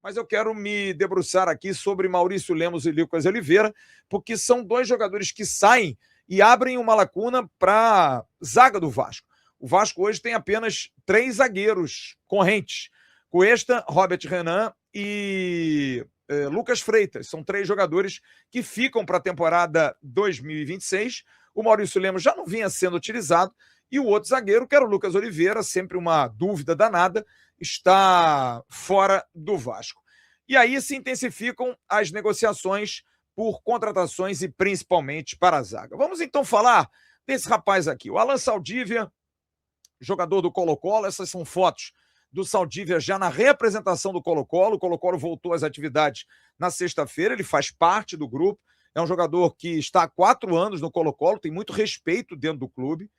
mas eu quero me debruçar aqui sobre Maurício Lemos e Lucas Oliveira, porque são dois jogadores que saem e abrem uma lacuna para a zaga do Vasco. O Vasco hoje tem apenas 3 zagueiros correntes: Cuesta, Robert Renan e Lucas Freitas. São 3 jogadores que ficam para a temporada 2026. O Maurício Lemos já não vinha sendo utilizado, e o outro zagueiro, que era o Lucas Oliveira, sempre uma dúvida danada, está fora do Vasco. E aí se intensificam as negociações por contratações e principalmente para a zaga. Vamos então falar desse rapaz aqui, o Alan Saldívia, jogador do Colo-Colo. Essas são fotos do Saldívia já na reapresentação do Colo-Colo. O Colo-Colo voltou às atividades na sexta-feira, ele faz parte do grupo, é um jogador que está há 4 anos no Colo-Colo, tem muito respeito dentro do clube.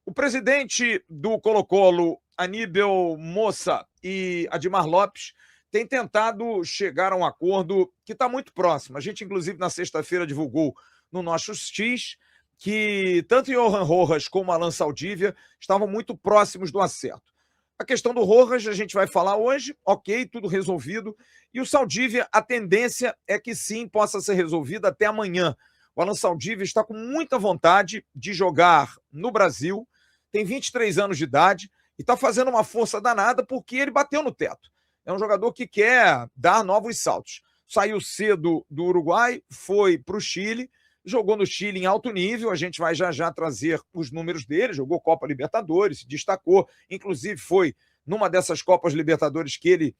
O presidente do Colo-Colo, Aníbal Mossa, e Admar Lopes têm tentado chegar a um acordo que está muito próximo. A gente, inclusive, na sexta-feira divulgou no nosso X que tanto Johan Rojas como Alan Saldívia estavam muito próximos do acerto. A questão do Rojas a gente vai falar hoje, ok, tudo resolvido. E o Saldívia, a tendência é que sim, possa ser resolvido até amanhã. O Alan Saldívia está com muita vontade de jogar no Brasil, tem 23 anos de idade e está fazendo uma força danada porque ele bateu no teto. É um jogador que quer dar novos saltos. Saiu cedo do Uruguai, foi para o Chile, jogou no Chile em alto nível, a gente vai já trazer os números dele, jogou Copa Libertadores, se destacou, inclusive foi numa dessas Copas Libertadores que ele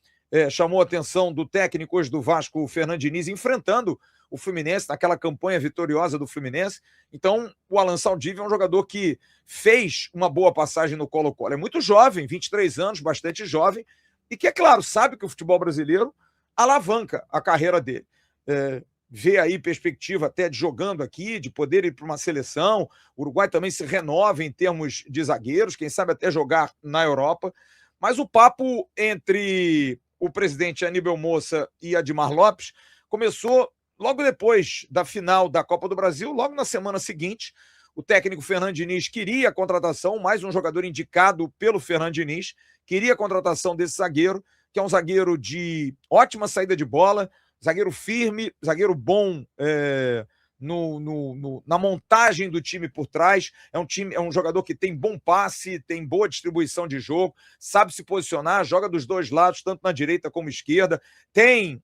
chamou a atenção do técnico hoje do Vasco, o Fernando Diniz, enfrentando o Fluminense, naquela campanha vitoriosa do Fluminense. Então, o Alan Saldívia é um jogador que fez uma boa passagem no Colo-Colo. É muito jovem, 23 anos, bastante jovem, e que, é claro, sabe que o futebol brasileiro alavanca a carreira dele. Vê aí perspectiva até de jogando aqui, de poder ir para uma seleção. O Uruguai também se renova em termos de zagueiros, quem sabe até jogar na Europa. Mas o papo entre o presidente Aníbal Mossa e Admar Lopes começou logo depois da final da Copa do Brasil, logo na semana seguinte. O técnico Fernando Diniz queria a contratação, mais um jogador indicado pelo Fernando Diniz, queria a contratação desse zagueiro, que é um zagueiro de ótima saída de bola, zagueiro firme, zagueiro bom na montagem do time por trás. É um jogador que tem bom passe, tem boa distribuição de jogo, sabe se posicionar, joga dos dois lados, tanto na direita como esquerda, tem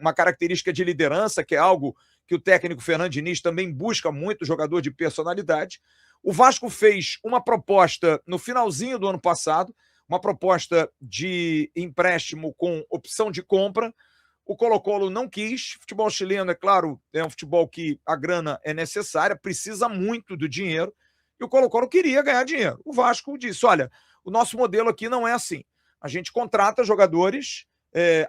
uma característica de liderança, que é algo que o técnico Fernando Diniz também busca muito, jogador de personalidade. O Vasco fez uma proposta no finalzinho do ano passado, uma proposta de empréstimo com opção de compra. O Colo-Colo não quis. Futebol chileno, é claro, é um futebol que a grana é necessária, precisa muito do dinheiro, e o Colo-Colo queria ganhar dinheiro. O Vasco disse: olha, o nosso modelo aqui não é assim. A gente contrata jogadores,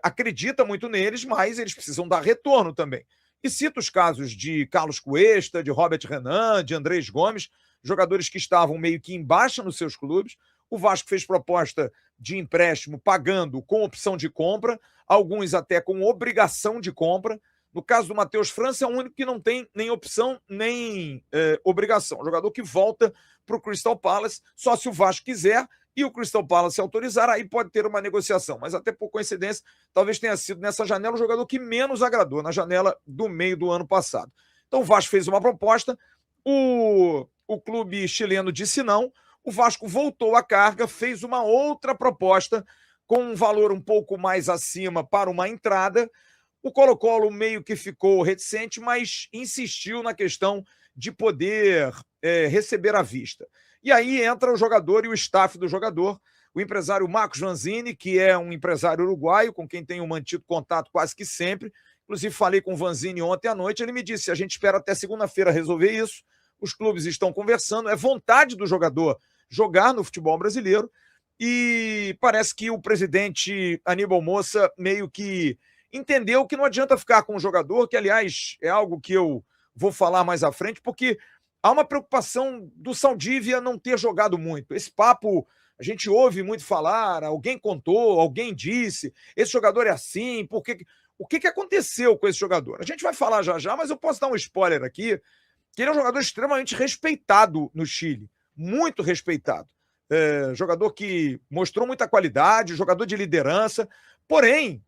acredita muito neles, mas eles precisam dar retorno também. E cita os casos de Carlos Cuesta, de Robert Renan, de Andrés Gomes, jogadores que estavam meio que em baixa nos seus clubes. O Vasco fez proposta de empréstimo pagando com opção de compra, alguns até com obrigação de compra. No caso do Matheus França, é o único que não tem nem opção nem obrigação. Um jogador que volta para o Crystal Palace, só se o Vasco quiser e o Crystal Palace autorizar, aí pode ter uma negociação. Mas até por coincidência, talvez tenha sido nessa janela o jogador que menos agradou, na janela do meio do ano passado. Então o Vasco fez uma proposta, o clube chileno disse não, o Vasco voltou à carga, fez uma outra proposta com um valor um pouco mais acima para uma entrada. O Colo-Colo meio que ficou reticente, mas insistiu na questão de poder receber à vista. E aí entra o jogador e o staff do jogador, o empresário Marcos Vanzini, que é um empresário uruguaio, com quem tenho mantido contato quase que sempre. Inclusive falei com o Vanzini ontem à noite, ele me disse: a gente espera até segunda-feira resolver isso, os clubes estão conversando, é vontade do jogador jogar no futebol brasileiro, e parece que o presidente Aníbal Mossa meio que entendeu que não adianta ficar com o jogador, que aliás é algo que eu vou falar mais à frente, porque há uma preocupação do Saldívia não ter jogado muito. Esse papo a gente ouve muito falar, alguém contou, alguém disse, esse jogador é assim, o que aconteceu com esse jogador? A gente vai falar já, mas eu posso dar um spoiler aqui, que ele é um jogador extremamente respeitado no Chile, muito respeitado. Jogador que mostrou muita qualidade, jogador de liderança, Porém,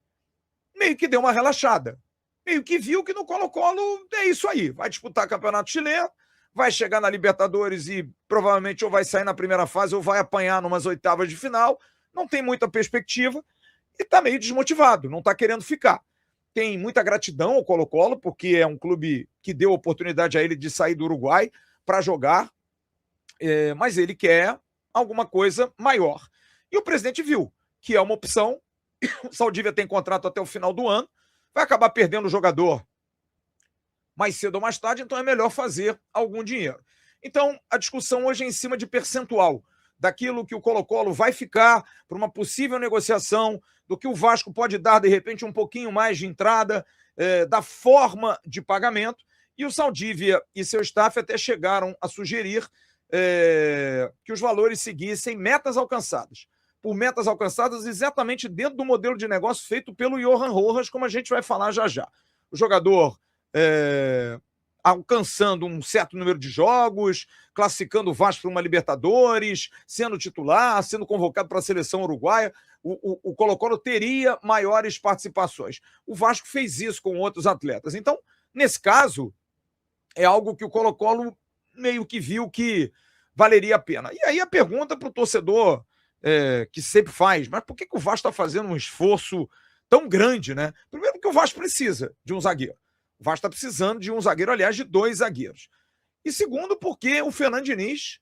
meio que deu uma relaxada. Meio que viu que no Colo-Colo é isso aí. Vai disputar campeonato chileno, vai chegar na Libertadores e provavelmente ou vai sair na primeira fase ou vai apanhar numas oitavas de final. Não tem muita perspectiva e está meio desmotivado, não está querendo ficar. Tem muita gratidão ao Colo-Colo, porque é um clube que deu oportunidade a ele de sair do Uruguai para jogar, mas ele quer alguma coisa maior. E o presidente viu que é uma opção. O Saldívia tem contrato até o final do ano, vai acabar perdendo o jogador mais cedo ou mais tarde, então é melhor fazer algum dinheiro. Então, a discussão hoje é em cima de percentual, daquilo que o Colo-Colo vai ficar para uma possível negociação, do que o Vasco pode dar, de repente, um pouquinho mais de entrada, da forma de pagamento, e o Saldívia e seu staff até chegaram a sugerir que os valores seguissem metas alcançadas. Por metas alcançadas exatamente dentro do modelo de negócio feito pelo Johan Rojas, como a gente vai falar já já. O jogador alcançando um certo número de jogos, classificando o Vasco para uma Libertadores, sendo titular, sendo convocado para a seleção uruguaia, o Colo-Colo teria maiores participações. O Vasco fez isso com outros atletas. Então, nesse caso, é algo que o Colo-Colo meio que viu que valeria a pena. E aí a pergunta para o torcedor que sempre faz, mas por que o Vasco está fazendo um esforço tão grande, né? Primeiro porque o Vasco precisa de um zagueiro. O Vasco está precisando de um zagueiro, aliás, de 2 zagueiros. E segundo, porque o Fernando Diniz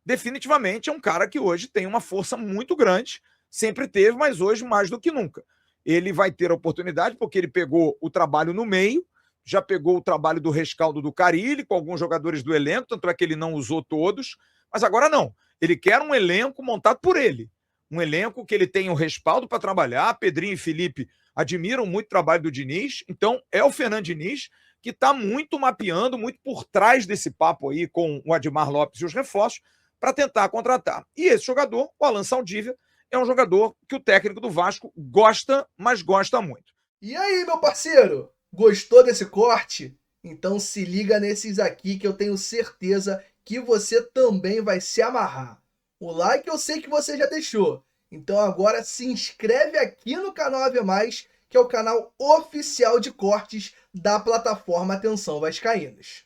definitivamente é um cara que hoje tem uma força muito grande, sempre teve, mas hoje mais do que nunca. Ele vai ter a oportunidade, porque ele pegou o trabalho no meio, já pegou o trabalho do rescaldo do Carille, com alguns jogadores do elenco, tanto é que ele não usou todos, mas agora não. Ele quer um elenco montado por ele. Um elenco que ele tenha um respaldo para trabalhar. Pedrinho e Felipe admiram muito o trabalho do Diniz, então é o Fernando Diniz que está muito mapeando, muito por trás desse papo aí com o Admar Lopes e os reforços para tentar contratar. E esse jogador, o Alan Saldívia, é um jogador que o técnico do Vasco gosta, mas gosta muito. E aí, meu parceiro? Gostou desse corte? Então se liga nesses aqui que eu tenho certeza que você também vai se amarrar. O like eu sei que você já deixou. Então agora se inscreve aqui no canal AV+, que é o canal oficial de cortes da plataforma Atenção Vascaínos.